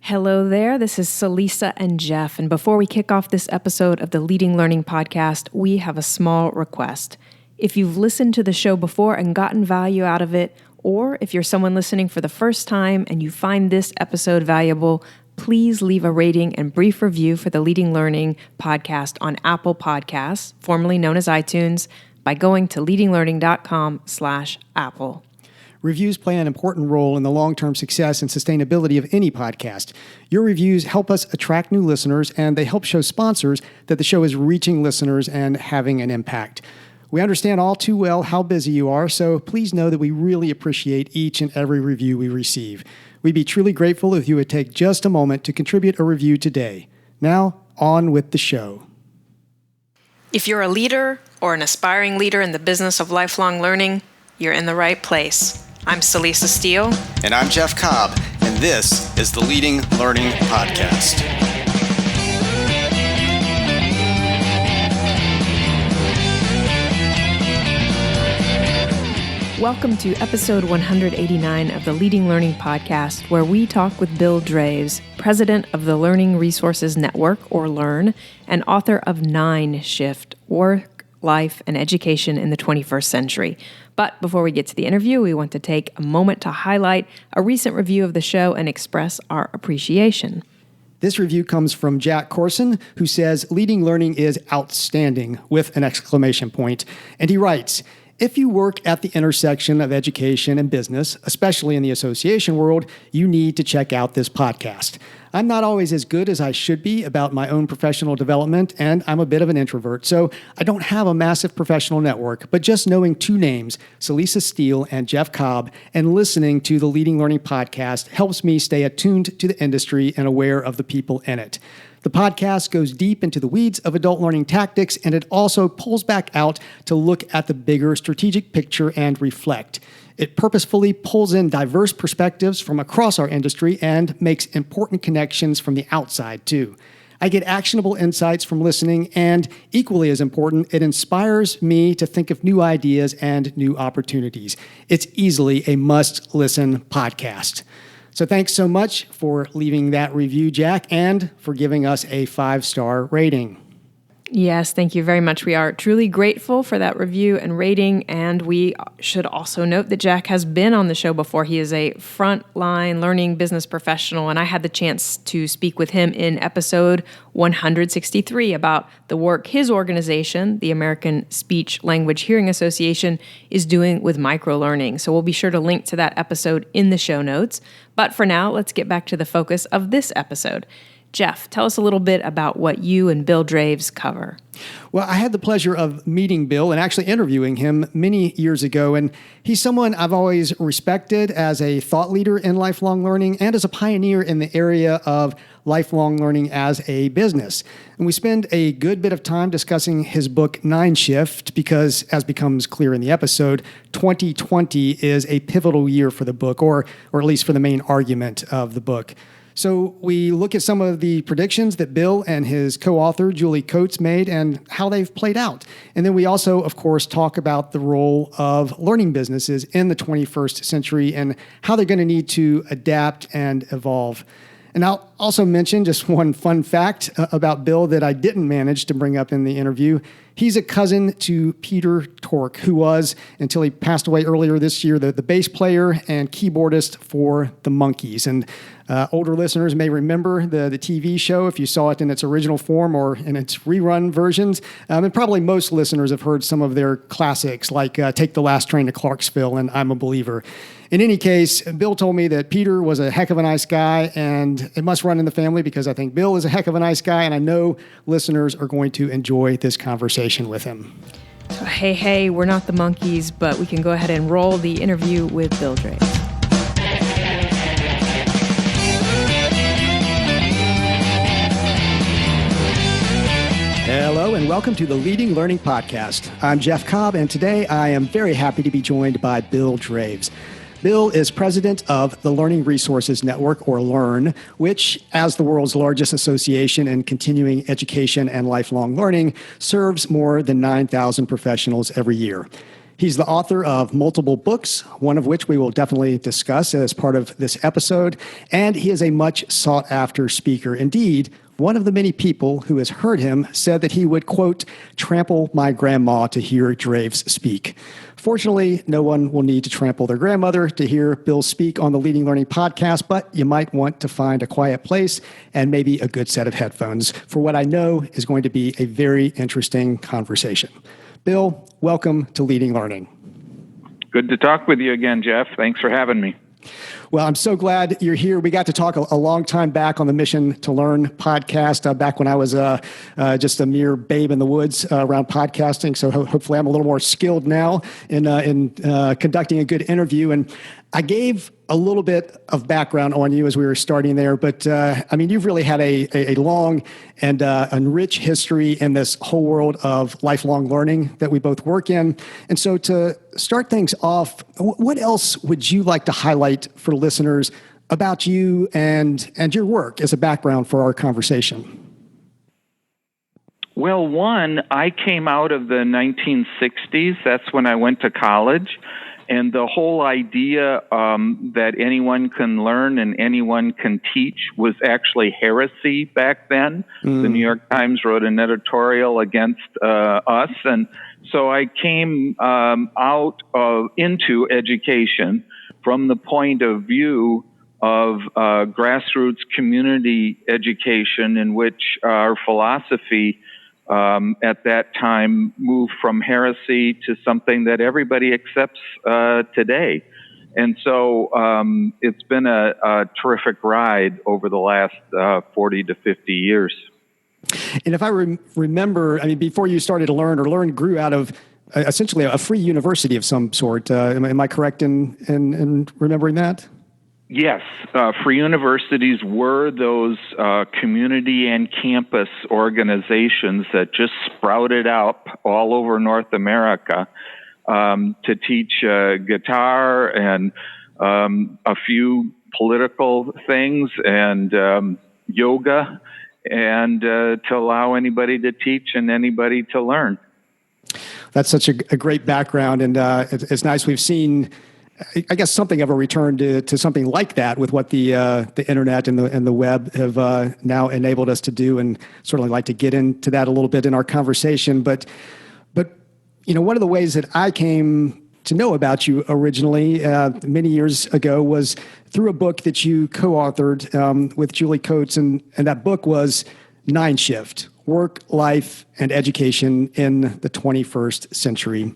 Hello there, this is Celisa and Jeff, and before we kick off this episode of the Leading Learning Podcast, we have a small request. If you've listened to the show before and gotten value out of it, or if you're someone listening for the first time and you find this episode valuable, please leave a rating and brief review for the Leading Learning Podcast on Apple Podcasts, formerly known as iTunes, by going to leadinglearning.com/Apple. Reviews play an important role in the long-term success and sustainability of any podcast. Your reviews help us attract new listeners, and they help show sponsors that the show is reaching listeners and having an impact. We understand all too well how busy you are, so please know that we really appreciate each and every review we receive. We'd be truly grateful if you would take just a moment to contribute a review today. Now, on with the show. If you're a leader or an aspiring leader in the business of lifelong learning, you're in the right place. I'm Celisa Steele. And I'm Jeff Cobb, and this is the Leading Learning Podcast. Welcome to episode 189 of the Leading Learning Podcast, where we talk with Bill Draves, president of the Learning Resources Network, or LERN, and author of 9 Shift, Work, Life, and Education in the 21st Century. But before we get to the interview, we want to take a moment to highlight a recent review of the show and express our appreciation. This review comes from Jack Corson, who says, "Leading Learning is outstanding," with an exclamation point. And he writes, "If you work at the intersection of education and business, especially in the association world, you need to check out this podcast. I'm not always as good as I should be about my own professional development, and I'm a bit of an introvert, so I don't have a massive professional network, but just knowing 2 names, Celisa Steele and Jeff Cobb, and listening to the Leading Learning Podcast helps me stay attuned to the industry and aware of the people in it. The podcast goes deep into the weeds of adult learning tactics, and it also pulls back out to look at the bigger strategic picture and reflect. It purposefully pulls in diverse perspectives from across our industry and makes important connections from the outside, too. I get actionable insights from listening, and equally as important, it inspires me to think of new ideas and new opportunities. It's easily a must-listen podcast." So thanks so much for leaving that review, Jack, and for giving us a 5-star rating. Yes, thank you very much. We are truly grateful for that review and rating, and we should also note that Jack has been on the show before. He is a frontline learning business professional, and I had the chance to speak with him in episode 163 about the work his organization, the American Speech Language Hearing Association, is doing with microlearning. So we'll be sure to link to that episode in the show notes. But for now, let's get back to the focus of this episode. Jeff, tell us a little bit about what you and Bill Draves cover. Well, I had the pleasure of meeting Bill and actually interviewing him many years ago, and he's someone I've always respected as a thought leader in lifelong learning and as a pioneer in the area of lifelong learning as a business. And we spend a good bit of time discussing his book, 9 Shift, because as becomes clear in the episode, 2020 is a pivotal year for the book, or at least for the main argument of the book. So we look at some of the predictions that Bill and his co-author, Julie Coates, made and how they've played out. And then we also, of course, talk about the role of learning businesses in the 21st century and how they're going to need to adapt and evolve. And I'll also mention just one fun fact about Bill that I didn't manage to bring up in the interview. He's a cousin to Peter Tork, who was, until he passed away earlier this year, the bass player and keyboardist for the Monkees. And older listeners may remember the TV show if you saw it in its original form or in its rerun versions. And probably most listeners have heard some of their classics like Take the Last Train to Clarksville and I'm a Believer. In any case, Bill told me that Peter was a heck of a nice guy, and it must run in the family because I think Bill is a heck of a nice guy, and I know listeners are going to enjoy this conversation with him. So, hey, we're not the Monkees, but we can go ahead and roll the interview with Bill Draves. Hello and welcome to the Leading Learning Podcast. I'm Jeff Cobb, and today I am very happy to be joined by Bill Draves. Bill is president of the Learning Resources Network, or LERN, which, as the world's largest association in continuing education and lifelong learning, serves more than 9,000 professionals every year. He's the author of multiple books, one of which we will definitely discuss as part of this episode, and he is a much sought-after speaker. Indeed, one of the many people who has heard him said that he would, quote, trample my grandma to hear Draves speak. Fortunately, no one will need to trample their grandmother to hear Bill speak on the Leading Learning podcast, but you might want to find a quiet place and maybe a good set of headphones for what I know is going to be a very interesting conversation. Bill, welcome to Leading Learning. Good to talk with you again, Jeff. Thanks for having me. Well, I'm so glad you're here. We got to talk a long time back on the Mission to Learn podcast, back when I was just a mere babe in the woods around podcasting. So hopefully I'm a little more skilled now in conducting a good interview. And I gave a little bit of background on you as we were starting there, but I mean, you've really had a long and rich history in this whole world of lifelong learning that we both work in. And so to start things off, what else would you like to highlight for listeners about you and your work as a background for our conversation? Well, one, I came out of the 1960s. That's when I went to college. And the whole idea that anyone can learn and anyone can teach was actually heresy back then. The New York Times wrote an editorial against us. And so I came into education from the point of view of grassroots community education, in which our philosophy at that time moved from heresy to something that everybody accepts today. And so it's been a terrific ride over the last 40 to 50 years. And if I remember, I mean, before you started to LERN, or LERN grew out of essentially a free university of some sort. Am I correct in remembering that? Yes, free universities were those community and campus organizations that just sprouted up all over North America to teach guitar and a few political things and yoga, and to allow anybody to teach and anybody to learn. That's such a great background, and it's nice we've seen, I guess, something of a return to something like that with what the internet and the web have now enabled us to do, and certainly like to get into that a little bit in our conversation. But you know, one of the ways that I came to know about you originally many years ago was through a book that you co-authored with Julie Coates, and that book was Nine Shift: Work, Life, and Education in the 21st Century.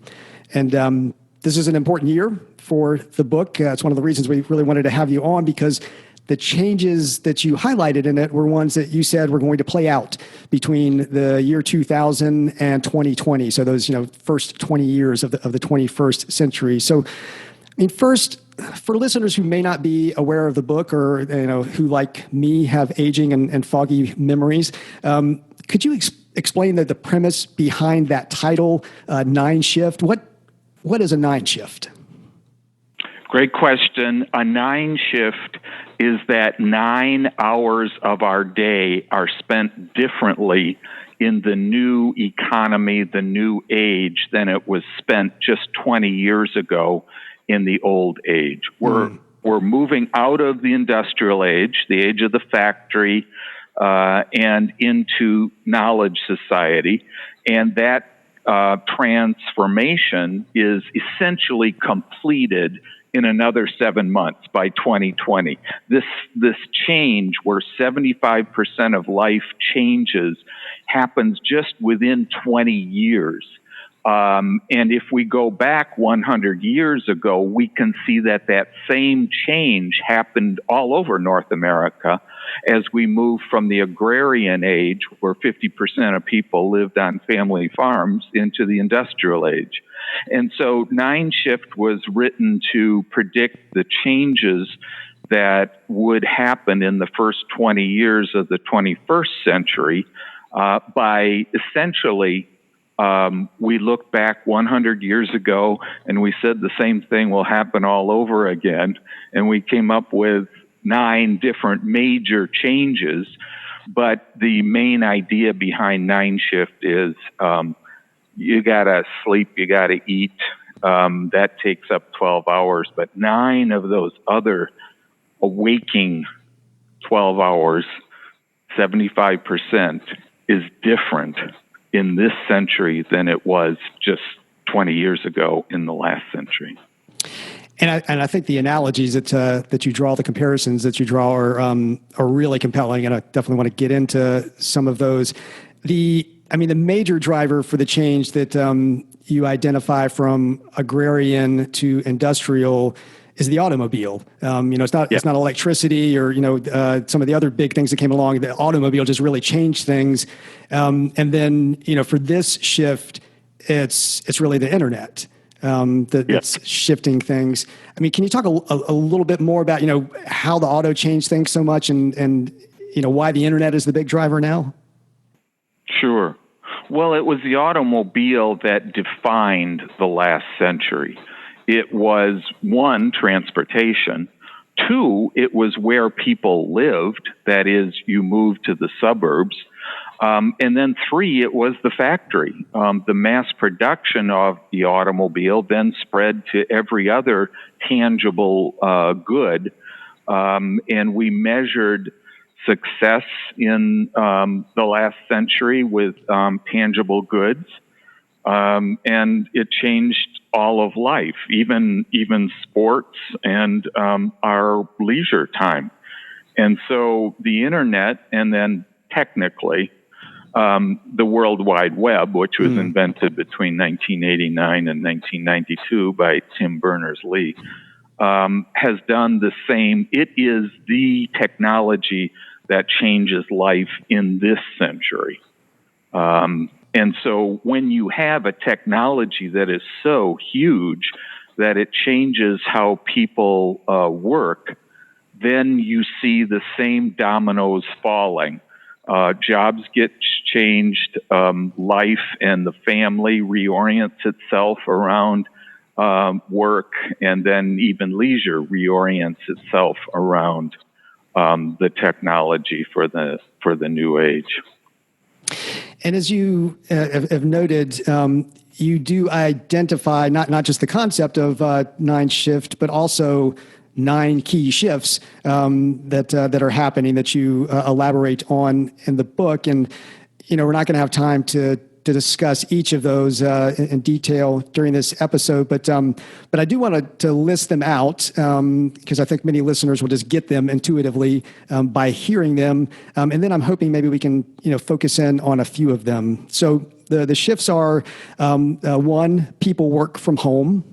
And this is an important year for the book. It's one of the reasons we really wanted to have you on, because the changes that you highlighted in it were ones that you said were going to play out between the year 2000 and 2020. So those, first 20 years of the 21st century. So, I mean, first, for listeners who may not be aware of the book, or who, like me, have aging and foggy memories, could you explain the premise behind that title, Nine Shift? What is a nine shift? Great question. A nine shift is that 9 hours of our day are spent differently in the new economy, the new age, than it was spent just 20 years ago in the old age. We're moving out of the industrial age, the age of the factory, and into knowledge society. And that transformation is essentially completed in another 7 months by 2020. This change, where 75% of life changes, happens just within 20 years. And if we go back 100 years ago, we can see that same change happened all over North America as we move from the agrarian age, where 50% of people lived on family farms, into the industrial age. And so Nine Shift was written to predict the changes that would happen in the first 20 years of the 21st century by essentially we look back 100 years ago and we said the same thing will happen all over again. And we came up with 9 different major changes. But the main idea behind Nine Shift is you got to sleep, you got to eat, That takes up 12 hours, but 9 of those other waking 12 hours, 75%, is different in this century than it was just 20 years ago in the last century. And I think the analogies that you draw, the comparisons that you draw are really compelling, and I definitely want to get into some of those. The major driver for the change that you identify from agrarian to industrial is the automobile. It's not electricity or some of the other big things that came along. The automobile just really changed things, and then for this shift, it's really the internet that's shifting things. I mean, can you talk a little bit more about how the auto changed things so much, and why the internet is the big driver now? Sure. Well, it was the automobile that defined the last century. It was, 1, transportation. 2, it was where people lived. That is, you moved to the suburbs. And then 3, it was the factory. The mass production of the automobile then spread to every other tangible good. And we measured success in the last century with tangible goods. And it changed all of life, even sports and our leisure time. And so the internet, and then technically the World Wide Web, which was invented between 1989 and 1992 by Tim Berners-Lee, has done the same. It is the technology that changes life in this century. And so when you have a technology that is so huge that it changes how people work, then you see the same dominoes falling. Jobs get changed, life and the family reorients itself around work, and then even leisure reorients itself around the technology for the new age. And as you have noted, you do identify not just the concept of 9 shift, but also 9 key shifts that are happening that you elaborate on in the book. And we're not going to have time to discuss each of those in detail during this episode, but I do want to list them out because I think many listeners will just get them intuitively by hearing them, and then I'm hoping maybe we can focus in on a few of them. So the shifts are 1, people work from home;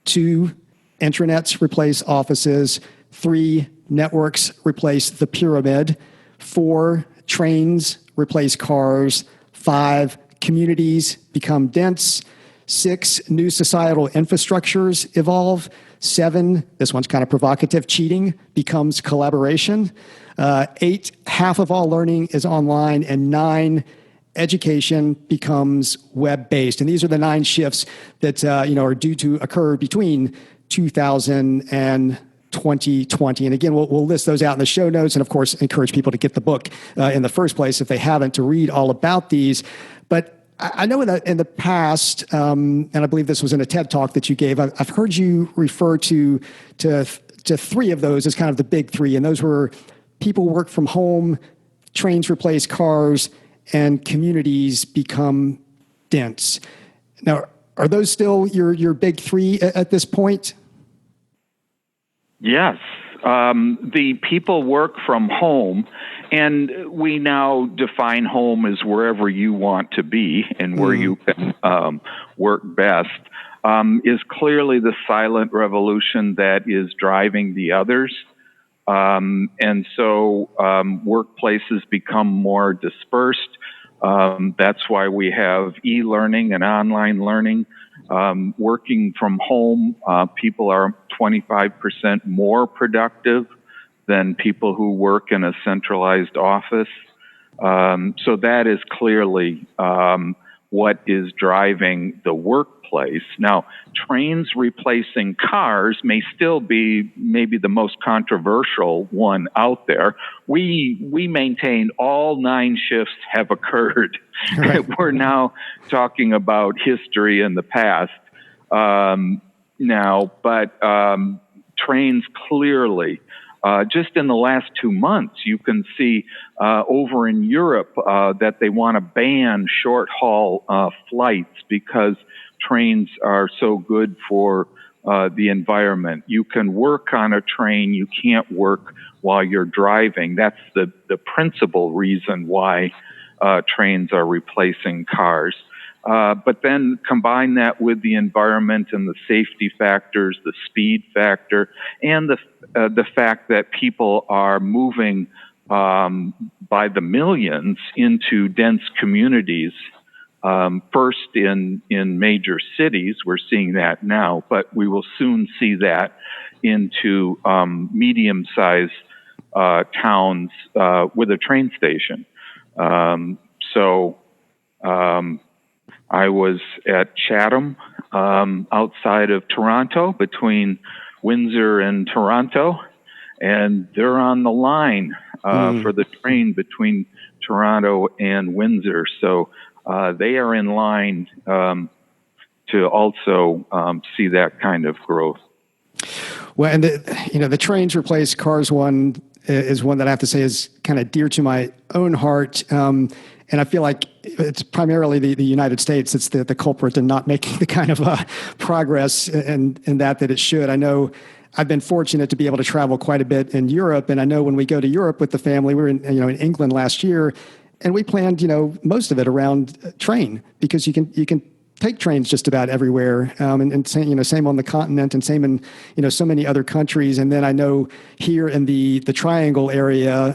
2, intranets replace offices; 3, networks replace the pyramid; 4, trains replace cars; 5, communities become dense; 6, new societal infrastructures evolve; 7, this one's kind of provocative, cheating becomes collaboration; 8, half of all learning is online; and 9, education becomes web-based. And these are the 9 shifts that are due to occur between 2000 and 2020. And again, we'll list those out in the show notes, and of course encourage people to get the book in the first place if they haven't, to read all about these. But I know in the past, and I believe this was in a TED Talk that you gave, I've heard you refer to 3 of those as kind of the big 3, and those were people work from home, trains replace cars, and communities become dense. Now, are those still your big 3 at this point? Yes. The people work from home, and we now define home as wherever you want to be and where you can work best, is clearly the silent revolution that is driving the others. And so workplaces become more dispersed. That's why we have e-learning and online learning. Working from home, people are 25% more productive than people who work in a centralized office. So that is clearly what is driving the workplace. Now, trains replacing cars may still be maybe the most controversial one out there. We maintain all 9 shifts have occurred. Right. We're now talking about history in the past. now, but trains clearly. Just in the last 2 months, you can see over in Europe that they want to ban short-haul flights because trains are so good for the environment. You can work on a train. You can't work while you're driving. That's the principal reason why trains are replacing cars. But then combine that with the environment and the safety factors, the speed factor, and the fact that people are moving by the millions into dense communities. First in major cities, we're seeing that now, but we will soon see that into medium-sized towns with a train station. I was at Chatham outside of Toronto, between Windsor and Toronto, and they're on the line for the train between Toronto and Windsor. So they are in line to also see that kind of growth. Well, and the trains replace cars one is one that I have to say is kind of dear to my own heart. And I feel like it's primarily the United States that's the culprit in not making the kind of progress in that it should. I know I've been fortunate to be able to travel quite a bit in Europe, and I know when we go to Europe with the family, we were in England last year, and we planned most of it around train, because you can take trains just about everywhere, and same on the continent, and same in so many other countries. And then I know here in the Triangle area,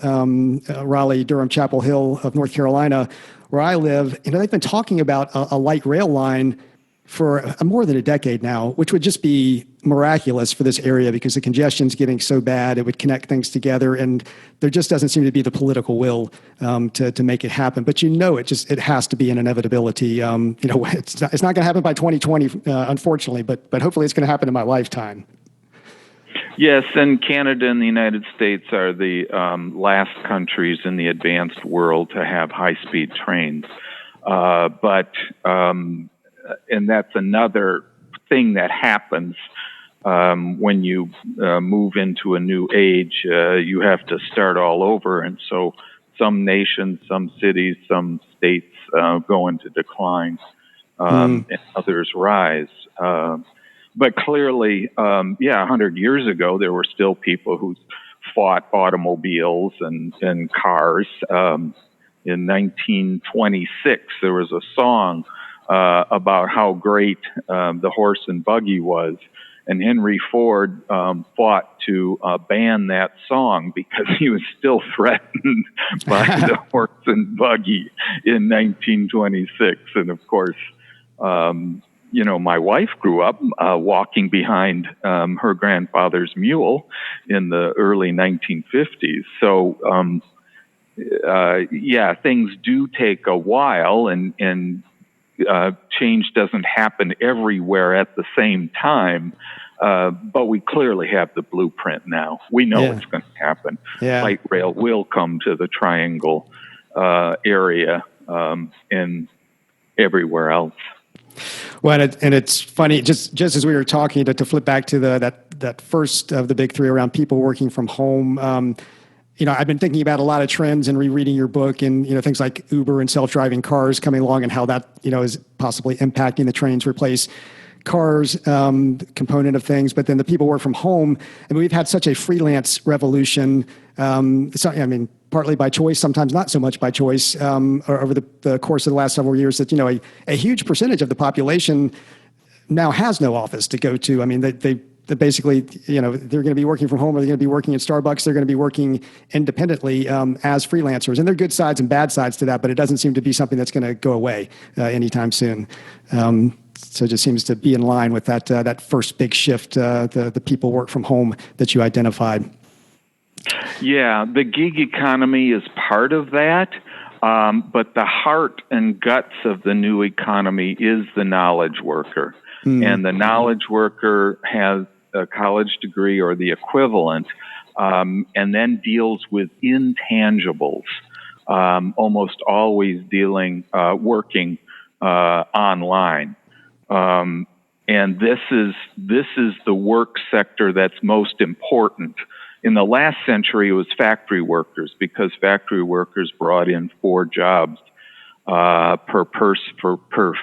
Raleigh, Durham, Chapel Hill of North Carolina, where I live, they've been talking about a light rail line for more than a decade now, which would just be miraculous for this area because the congestion's getting so bad. It would connect things together, and there just doesn't seem to be the political will to make it happen. But it has to be an inevitability. It's not going to happen by 2020, unfortunately, but hopefully it's going to happen in my lifetime. Yes, and Canada and the United States are the last countries in the advanced world to have high-speed trains. And that's another thing that happens when you move into a new age. You have to start all over, and so some nations, some cities, some states go into decline, and others rise. But clearly, 100 years ago, there were still people who fought automobiles and cars. In 1926, there was a song about how great the horse and buggy was. And Henry Ford fought to ban that song because he was still threatened by the horse and buggy in 1926. And of course, my wife grew up walking behind her grandfather's mule in the early 1950s. So, things do take a while, and change doesn't happen everywhere at the same time, but we clearly have the blueprint now. We know it's going to happen. Light rail will come to the Triangle area and everywhere else. Well, and it's funny, just as we were talking, to flip back to that first of the big three around people working from home. I've been thinking about a lot of trends and rereading your book, and things like Uber and self-driving cars coming along, and how that is possibly impacting the trains replace cars component of things. But then the people work from home, and we've had such a freelance revolution. Partly by choice, sometimes not so much by choice, over the course of the last several years. That a huge percentage of the population now has no office to go to. I mean, they basically, they're going to be working from home, or they're going to be working at Starbucks. They're going to be working independently as freelancers. And there are good sides and bad sides to that, but it doesn't seem to be something that's going to go away anytime soon. So it just seems to be in line with that first big shift, the people work from home that you identified. Yeah, the gig economy is part of that. But the heart and guts of the new economy is the knowledge worker. And the knowledge worker has a college degree or the equivalent, and then deals with intangibles, almost always working online. And this is the work sector that's most important. In the last century, it was factory workers, because factory workers brought in 4 jobs per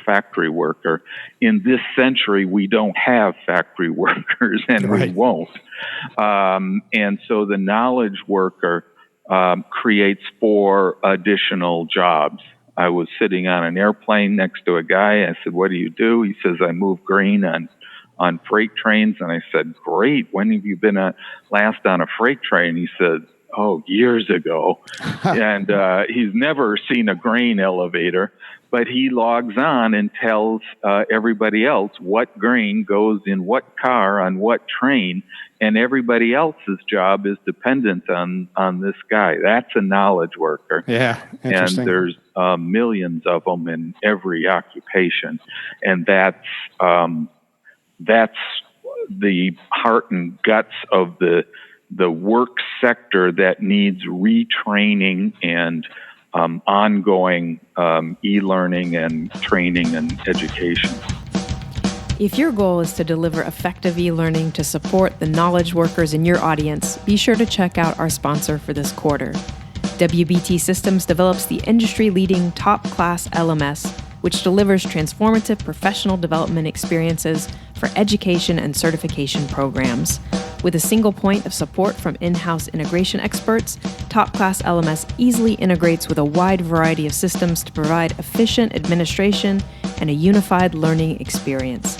factory worker. In this century, we don't have factory workers, and we won't. And so the knowledge worker creates 4 additional jobs. I was sitting on an airplane next to a guy. I said, "What do you do?" He says, "I move grain on freight trains." And I said, "Great. When have you been last on a freight train?" He said, "Oh, years ago." And he's never seen a grain elevator, but he logs on and tells everybody else what grain goes in what car on what train, and everybody else's job is dependent on this guy. That's a knowledge worker. Yeah, interesting. And there's millions of them in every occupation, and that's the heart and guts of the work sector that needs retraining and ongoing e-learning and training and education. If your goal is to deliver effective e-learning to support the knowledge workers in your audience, be sure to check out our sponsor for this quarter. WBT Systems develops the industry-leading top-class LMS, which delivers transformative professional development experiences for education and certification programs. With a single point of support from in-house integration experts, Top Class LMS easily integrates with a wide variety of systems to provide efficient administration and a unified learning experience.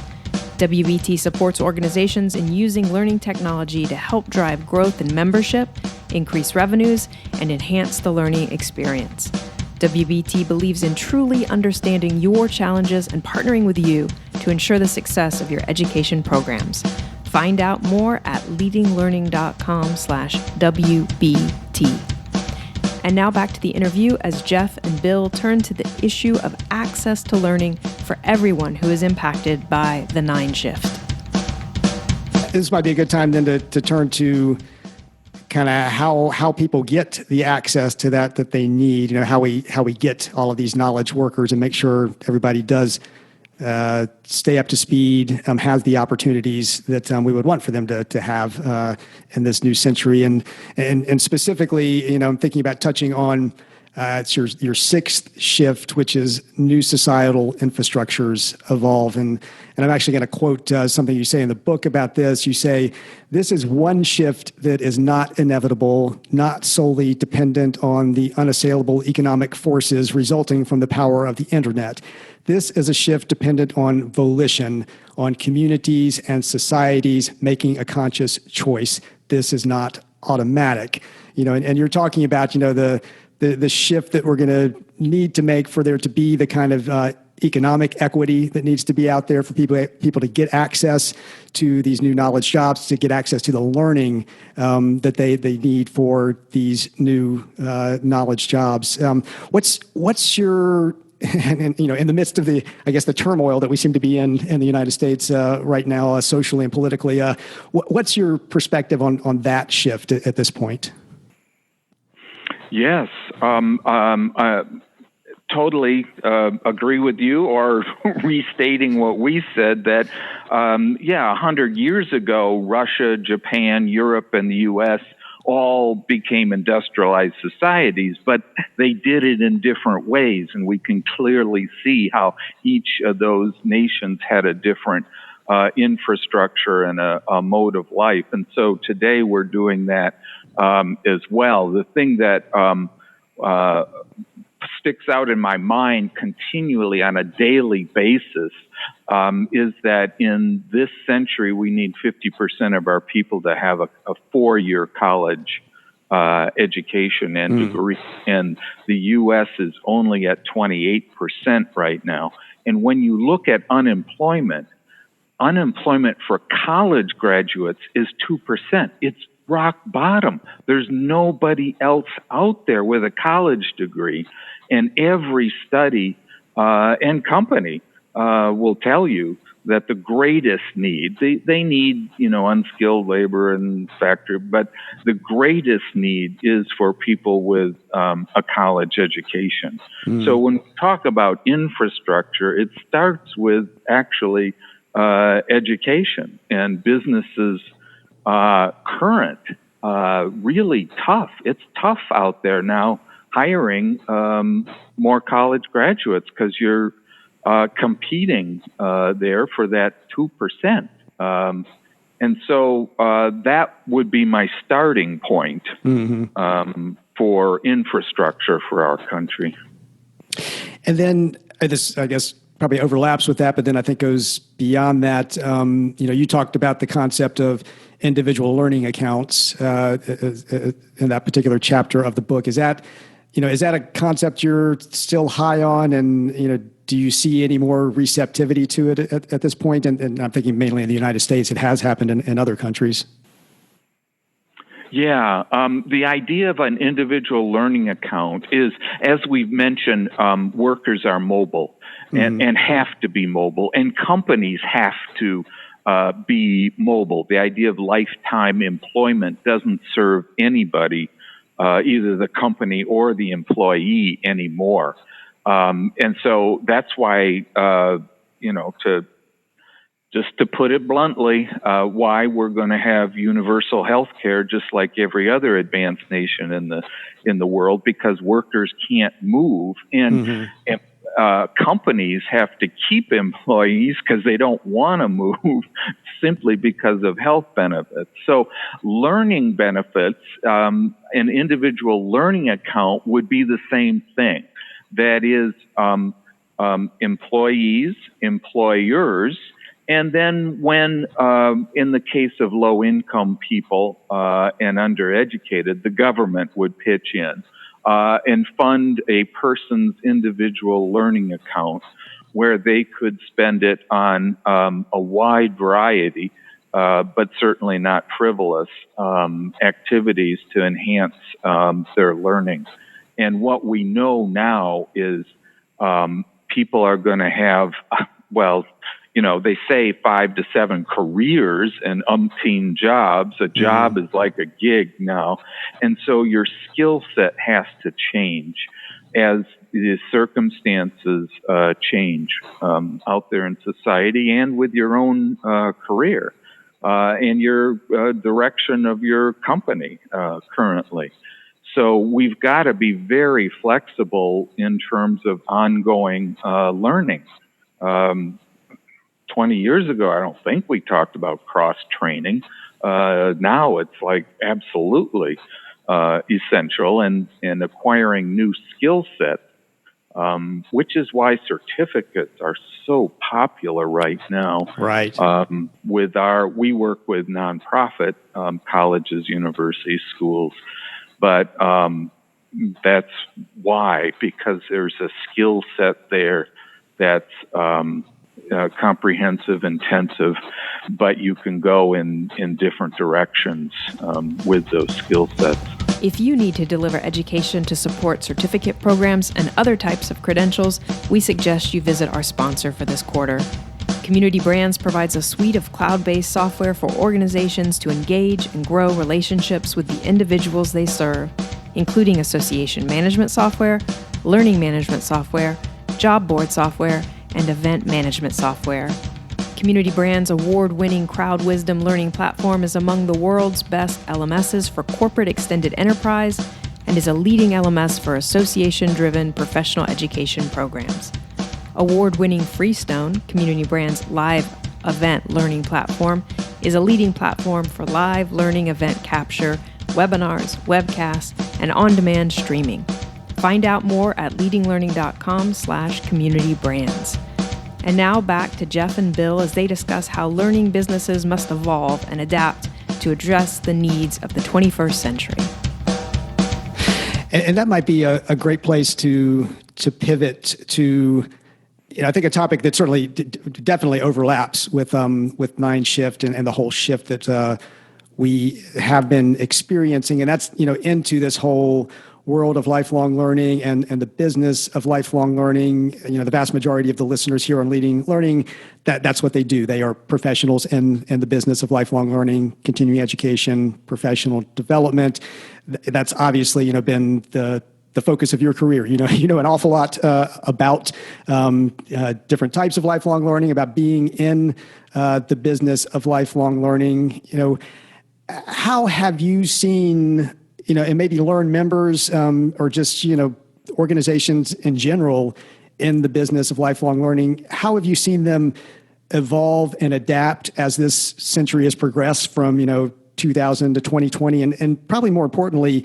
WBT supports organizations in using learning technology to help drive growth in membership, increase revenues, and enhance the learning experience. WBT believes in truly understanding your challenges and partnering with you to ensure the success of your education programs. Find out more at leadinglearning.com/WBT. And now back to the interview as Jeff and Bill turn to the issue of access to learning for everyone who is impacted by the 9 shift. This might be a good time then to turn to kind of how people get the access to that they need, how we get all of these knowledge workers and make sure everybody does stay up to speed, has the opportunities that we would want for them to have in this new century. And specifically, I'm thinking about touching on it's your 6th shift, which is new societal infrastructures evolve. And I'm actually going to quote something you say in the book about this. You say, "This is one shift that is not inevitable, not solely dependent on the unassailable economic forces resulting from the power of the internet. This is a shift dependent on volition, on communities and societies making a conscious choice. This is not automatic." And you're talking about, the shift that we're going to need to make for there to be the kind of economic equity that needs to be out there for people to get access to these new knowledge jobs, to get access to the learning that they need for these new knowledge jobs. What's your in the midst of the turmoil that we seem to be in the United States right now, socially and politically, what's your perspective on that shift at this point? Yes, I totally agree with you, or restating what we said, that 100 years ago, Russia, Japan, Europe, and the U.S. all became industrialized societies, but they did it in different ways, and we can clearly see how each of those nations had a different infrastructure and a mode of life. And so today we're doing that as well. The thing that sticks out in my mind continually on a daily basis is that in this century we need 50% of our people to have a 4-year college education and degree, and the U.S. is only at 28% right now. And when you look at unemployment for college graduates is 2%. It's rock bottom. There's nobody else out there with a college degree. And every study and company will tell you that the greatest need, they need, unskilled labor and factory, but the greatest need is for people with a college education. So when we talk about infrastructure, it starts with actually education, and businesses current really tough. It's tough out there now hiring more college graduates because you're competing there for that 2%. And so that would be my starting point for infrastructure for our country. And then this, I guess, probably overlaps with that, but then I think goes beyond that. You talked about the concept of individual learning accounts in that particular chapter of the book. Is that a concept you're still high on? And, do you see any more receptivity to it at this point? And I'm thinking mainly in the United States. It has happened in other countries. Yeah, the idea of an individual learning account is, as we've mentioned, workers are mobile and have to be mobile, and companies have to be mobile. The idea of lifetime employment doesn't serve anybody, either the company or the employee anymore. And so that's why, to put it bluntly, why we're going to have universal health care just like every other advanced nation in the world, because workers can't move, and companies have to keep employees because they don't want to move simply because of health benefits. So learning benefits, an individual learning account would be the same thing. That is, employees, employers, and then when, in the case of low-income people and undereducated, the government would pitch in and fund a person's individual learning account where they could spend it on a wide variety, but certainly not frivolous, activities to enhance their learning. And what we know now is people are going to have, they say 5 to 7 careers and umpteen jobs. A job is like a gig now. And so your skill set has to change as the circumstances change out there in society and with your own career and your direction of your company currently. So we've got to be very flexible in terms of ongoing learning. 20 years ago, I don't think we talked about cross-training. Now it's like absolutely essential, and acquiring new skill sets, which is why certificates are so popular right now. Right. We work with nonprofit colleges, universities, schools, but that's why, because there's a skill set there that's comprehensive, intensive, but you can go in different directions with those skill sets. If you need to deliver education to support certificate programs and other types of credentials, we suggest you visit our sponsor for this quarter. Community Brands provides a suite of cloud-based software for organizations to engage and grow relationships with the individuals they serve, including association management software, learning management software, job board software, and event management software. Community Brands' award-winning Crowd Wisdom learning platform is among the world's best LMSs for corporate extended enterprise and is a leading LMS for association-driven professional education programs. Award-winning Freestone, Community Brands' live event learning platform, is a leading platform for live learning event capture, webinars, webcasts, and on-demand streaming. Find out more at leadinglearning.com/communitybrands. And now back to Jeff and Bill as they discuss how learning businesses must evolve and adapt to address the needs of the 21st century. And that might be a great place to pivot to, I think a topic that certainly definitely overlaps with Mind Shift and the whole shift that we have been experiencing, and that's into this whole world of lifelong learning and the business of lifelong learning. The vast majority of the listeners here on Leading Learning, that's what they do. They are professionals in the business of lifelong learning, continuing education, professional development. That's obviously been the the focus of your career. You know an awful lot about different types of lifelong learning, about being in the business of lifelong learning. How have you seen, and maybe LERN members or just, organizations in general in the business of lifelong learning, how have you seen them evolve and adapt as this century has progressed from, 2000 to 2020? And probably more importantly,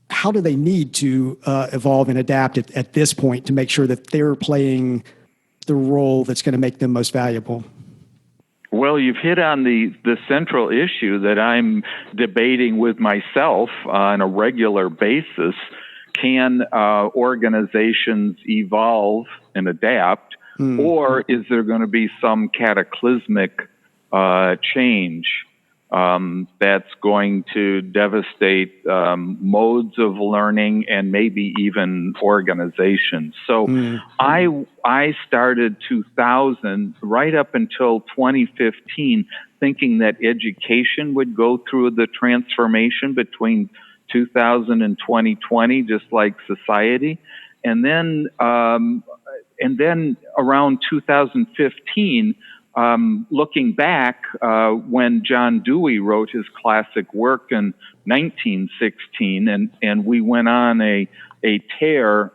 how do they need to evolve and adapt at this point to make sure that they're playing the role that's going to make them most valuable? Well, you've hit on the central issue that I'm debating with myself on a regular basis. Can organizations evolve and adapt, or is there going to be some cataclysmic change that's going to devastate modes of learning and maybe even organizations? So I started 2000 right up until 2015 thinking that education would go through the transformation between 2000 and 2020, just like society. And then around 2015, looking back, when John Dewey wrote his classic work in 1916, and we went on a tear,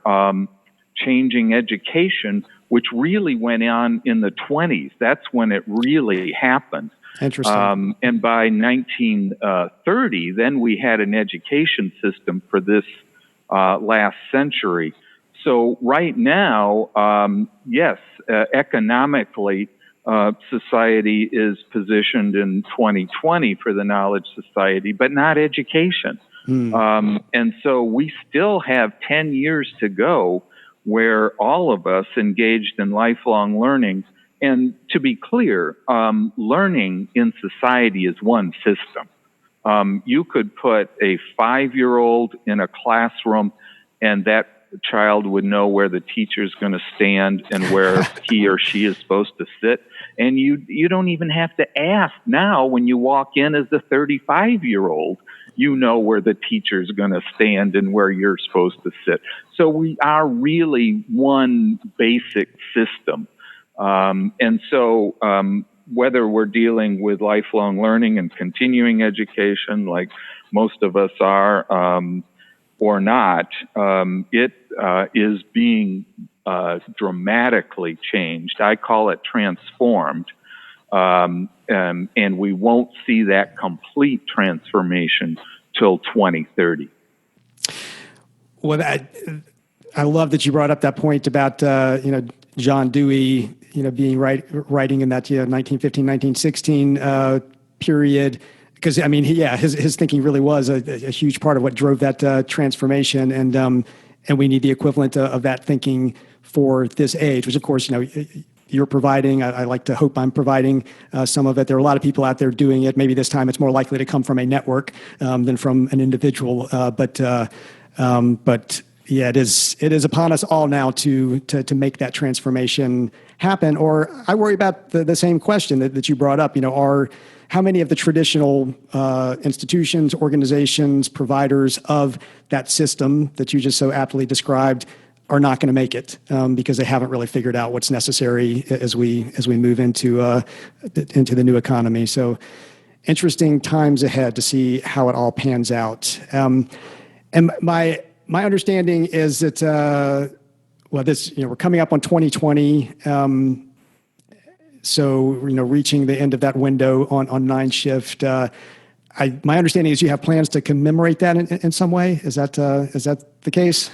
changing education, which really went on in the 20s. That's when it really happened. Interesting. And by 1930, then we had an education system for this last century. So right now, yes, economically, society is positioned in 2020 for the knowledge society, but not education. And so we still have 10 years to go where all of us engaged in lifelong learning. And to be clear, learning in society is one system. You could put a 5-year-old in a classroom and that child would know where the teacher's going to stand and where he or she is supposed to sit. And you don't even have to ask now when you walk in as the 35-year-old. You know where the teacher's going to stand and where you're supposed to sit. So we are really one basic system. And so whether we're dealing with lifelong learning and continuing education like most of us are or not, it is being dramatically changed. I call it transformed. And we won't see that complete transformation till 2030. Well, I love that you brought up that point about John Dewey, being writing in that 1915, 1916 period. Because his thinking really was a huge part of what drove that transformation, and we need the equivalent of that thinking for this age, which of course you're providing. I like to hope I'm providing some of it. There are a lot of people out there doing it. Maybe this time it's more likely to come from a network than from an individual. But yeah, it is upon us all now to make that transformation happen. Or I worry about the same question that you brought up. How many of the traditional institutions, organizations, providers of that system that you just so aptly described are not going to make it because they haven't really figured out what's necessary as we move into the new economy. So interesting times ahead to see how it all pans out. And my understanding is that we're coming up on 2020. So reaching the end of that window on 9 shift. My understanding is you have plans to commemorate that in some way. Is that the case?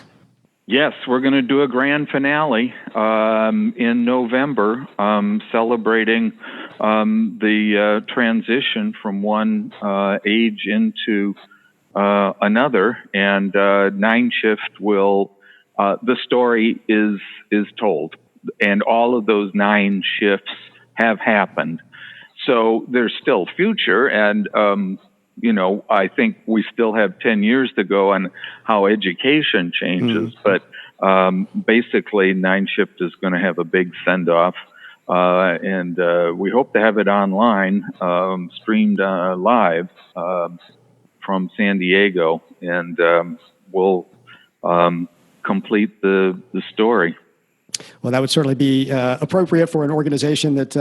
Yes, we're going to do a grand finale in November, celebrating the transition from one age into another. And 9 shift will. The story is told, and all of those 9 shifts have happened. So there's still future, and I think we still have 10 years to go on how education changes. But basically, 9 shift is going to have a big send-off, and we hope to have it online, streamed live from San Diego, and we'll complete the story. Well, that would certainly be appropriate for an organization that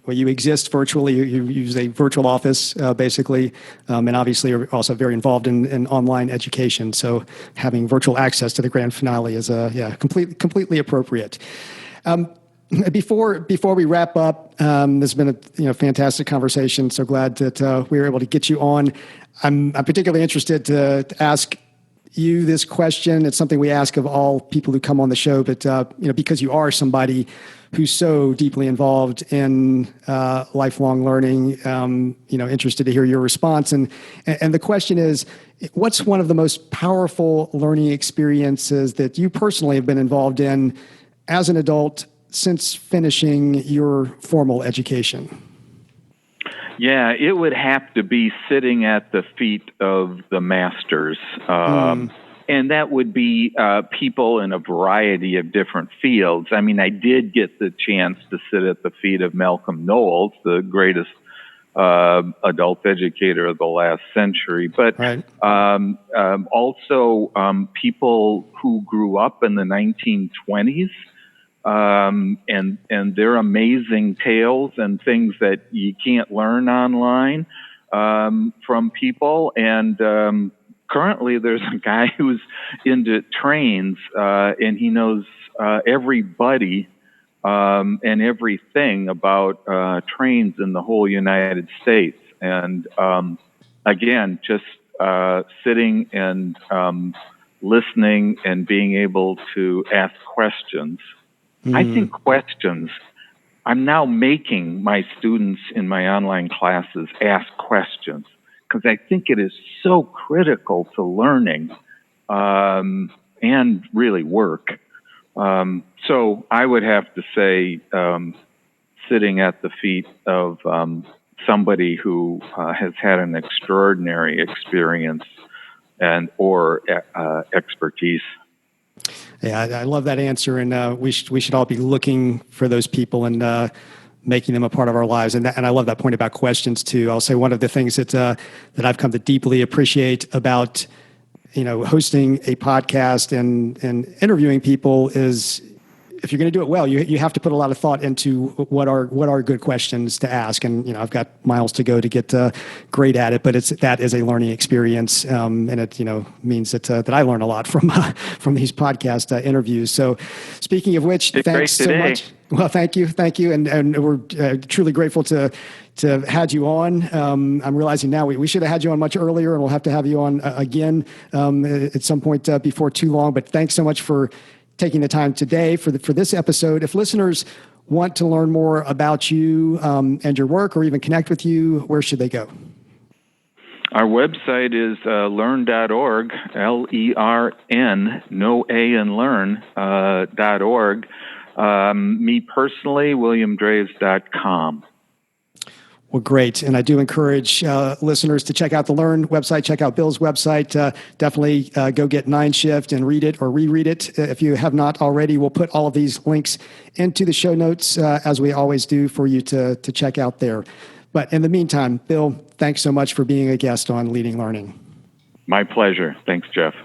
where you exist virtually. You use a virtual office, basically, and obviously are also very involved in online education. So having virtual access to the grand finale is completely appropriate. Before we wrap up, this has been a fantastic conversation. So glad that we were able to get you on. I'm particularly interested to ask you this question. It's something we ask of all people who come on the show, but because you are somebody who's so deeply involved in lifelong learning, interested to hear your response. And the question is, what's one of the most powerful learning experiences that you personally have been involved in as an adult since finishing your formal education? Yeah, it would have to be sitting at the feet of the masters. And that would be people in a variety of different fields. I mean, I did get the chance to sit at the feet of Malcolm Knowles, the greatest adult educator of the last century, but right. Also people who grew up in the 1920s. And their amazing tales and things that you can't learn online from people. And currently, there's a guy who's into trains, and he knows everybody and everything about trains in the whole United States. And again, just sitting and listening and being able to ask questions. I think questions, I'm now making my students in my online classes ask questions because I think it is so critical to learning and really work. So I would have to say sitting at the feet of somebody who has had an extraordinary experience and or expertise. Yeah, I love that answer, and we should all be looking for those people and making them a part of our lives. And I love that point about questions too. I'll say one of the things that I've come to deeply appreciate about hosting a podcast and interviewing people is, if you're going to do it well, you have to put a lot of thought into what are good questions to ask. And I've got miles to go to get great at it, but that is a learning experience, and it means that I learn a lot from these podcast interviews. So, speaking of which, thanks so much. Well, thank you, and we're truly grateful to have had you on. I'm realizing now we should have had you on much earlier, and we'll have to have you on again at some point before too long. But thanks so much for taking the time today for this episode. If listeners want to learn more about you and your work, or even connect with you, where should they go? Our website is learn.org, LERN, no A in learn, .org. Me personally, WilliamDraves.com. Well, great. And I do encourage listeners to check out the LERN website, check out Bill's website. Definitely go get 9 Shift and read it or reread it if you have not already. We'll put all of these links into the show notes, as we always do, for you to check out there. But in the meantime, Bill, thanks so much for being a guest on Leading Learning. My pleasure. Thanks, Jeff.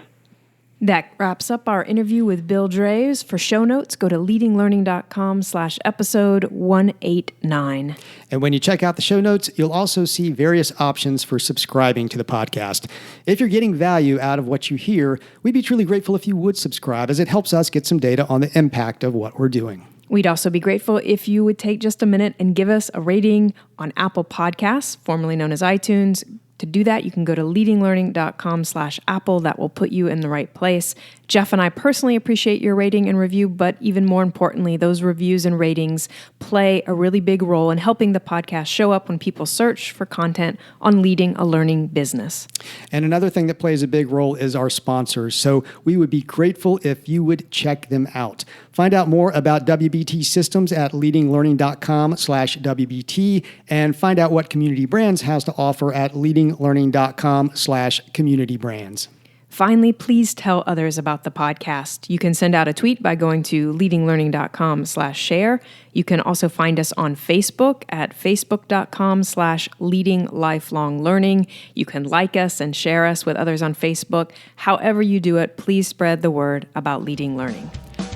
That wraps up our interview with Bill Draves. For show notes, go to leadinglearning.com/episode 189. And when you check out the show notes, you'll also see various options for subscribing to the podcast. If you're getting value out of what you hear, we'd be truly grateful if you would subscribe, as it helps us get some data on the impact of what we're doing. We'd also be grateful if you would take just a minute and give us a rating on Apple Podcasts, formerly known as iTunes. To do that, you can go to leadinglearning.com/Apple. That will put you in the right place. Jeff and I personally appreciate your rating and review, but even more importantly, those reviews and ratings play a really big role in helping the podcast show up when people search for content on leading a learning business. And another thing that plays a big role is our sponsors. So we would be grateful if you would check them out. Find out more about WBT Systems at leadinglearning.com/WBT, and find out what Community Brands has to offer at leadinglearning.com/communitybrands. Finally, please tell others about the podcast. You can send out a tweet by going to leadinglearning.com/share. You can also find us on Facebook at facebook.com/leadinglifelonglearning. You can like us and share us with others on Facebook. However you do it, please spread the word about Leading Learning.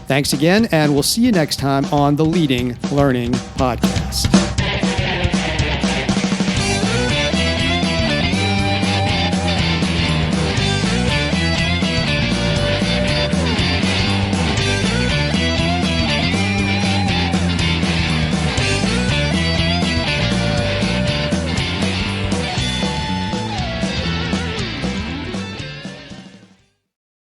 Thanks again, and we'll see you next time on the Leading Learning Podcast.